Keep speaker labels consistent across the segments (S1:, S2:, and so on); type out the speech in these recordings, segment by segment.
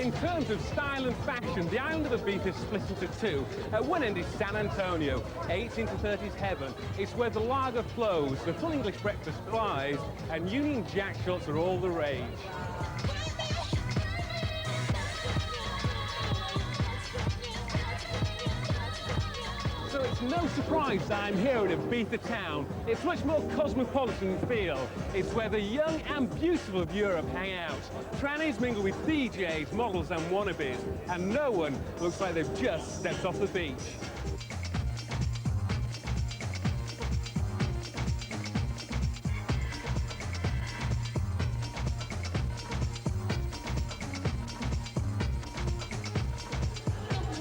S1: In terms of style and fashion, the island of Ibiza is split into two. At one end is San Antonio, 18 to 30s heaven. It's where the lager flows, the full English breakfast flies, and Union Jack shots are all the rage. So it's no surprise that I'm here in Ibiza town. It's much more cosmopolitan feel. It's where the young and beautiful of Europe hang out. Trannies mingle with DJs, models and wannabes, and no one looks like they've just stepped off the beach.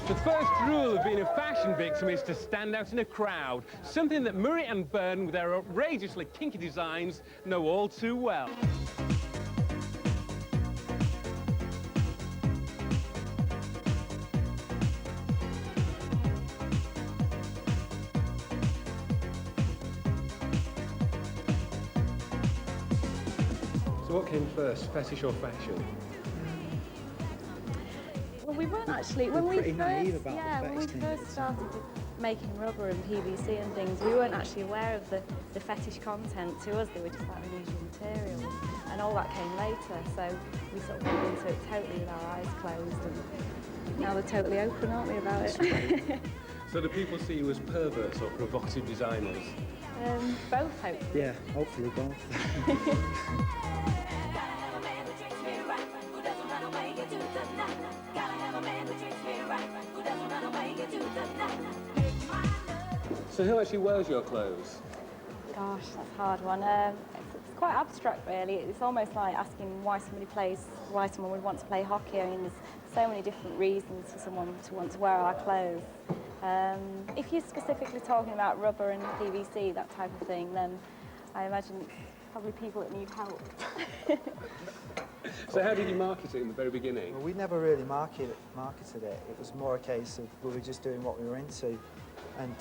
S1: The first rule of being a fashion victim is to stand out in a crowd, something that Murray and Vern, with their outrageously kinky designs, know all too well. So what came first, fetish or fashion?
S2: Well, we weren't actually, when we first
S3: thing.
S2: started making rubber and PVC and things, we weren't actually aware of the fetish content. To us, they were just like unusual materials, and all that came later, so we sort of went into it totally with our eyes closed, and now they're totally open, aren't we, about it?
S1: So do people see you as perverts or provocative designers?
S2: Both, hopefully.
S3: Yeah, hopefully both.
S1: So who actually wears your clothes?
S2: Gosh, that's a hard one. It's quite abstract, really. It's almost like asking why someone would want to play hockey. I mean, there's so many different reasons for someone to want to wear our clothes. If you're specifically talking about rubber and PVC, that type of thing, then I imagine it's probably people that need help.
S1: So how did you market it in the very beginning?
S3: Well, we never really marketed it. It was more a case of we were just doing what we were into, and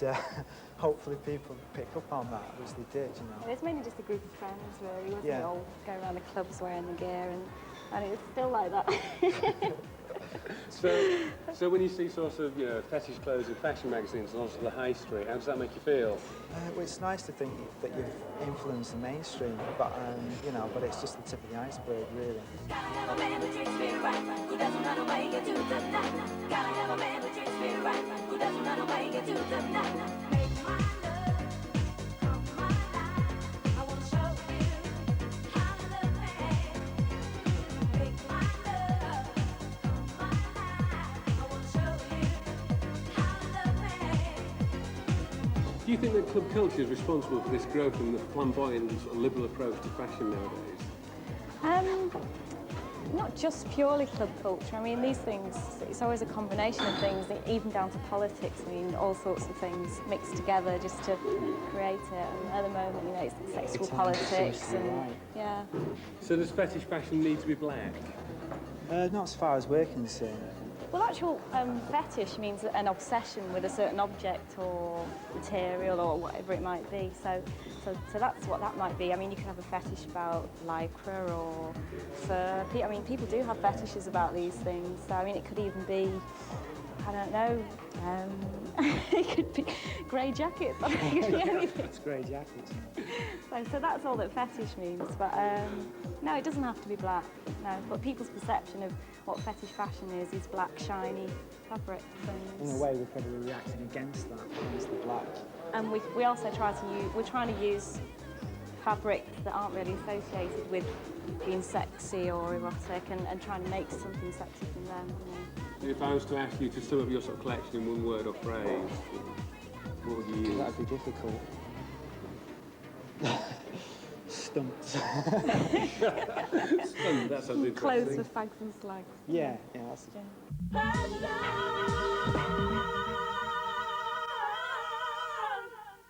S3: hopefully people pick up on that, which they did, you know.
S2: It was mainly just a group of friends, really, wasn't
S3: Yeah.
S2: it? All going around the clubs wearing the gear, and it was still like that.
S1: So when you see sort of, you know, fetish clothes in fashion magazines and also the high street, how does that make you feel?
S3: Well, it's nice to think that you've influenced the mainstream, but you know, but it's just the tip of the iceberg, really.
S4: Gotta have a man who treats me right, who doesn't run away into the night. Gotta have a man who treats me right, who doesn't run away into the night. Make my love come my life. I wanna show you how to love me. Make my love come my life. I wanna show you how to love me.
S1: Do you think that club culture is responsible for this growth in the flamboyant and sort of liberal approach to fashion nowadays?
S2: Not just purely club culture. I mean, these things, it's always a combination of things, even down to politics. I mean, all sorts of things mixed together just to create it. And at the moment, you know, it's sexual politics and,
S3: right.
S2: yeah.
S1: So does fetish fashion need to be black?
S3: Not as far as we're concerned.
S2: Well, actual fetish means an obsession with a certain object or material or whatever it might be. So that's what that might be. I mean, you can have a fetish about lycra or fur. I mean, people do have fetishes about these things. So, I mean, it could even be, I don't know, it could be grey jackets. It could be anything.
S3: It's grey jackets.
S2: So that's all that fetish means. But no, it doesn't have to be black. No, but people's perception of what fetish fashion is black, shiny fabric things.
S3: In a way, we're probably reacting against that, against the black.
S2: And we also we're trying to use fabrics that aren't really associated with being sexy or erotic, and trying to make something sexy from them. You know.
S1: If I was to ask you to sum up your sort of collection in one word or phrase, what would you use?
S3: That'd be difficult. Stumped.
S1: Stunned, that sounds interesting.
S2: Clothes for fags and slags.
S3: Yeah, that's...
S4: Yeah.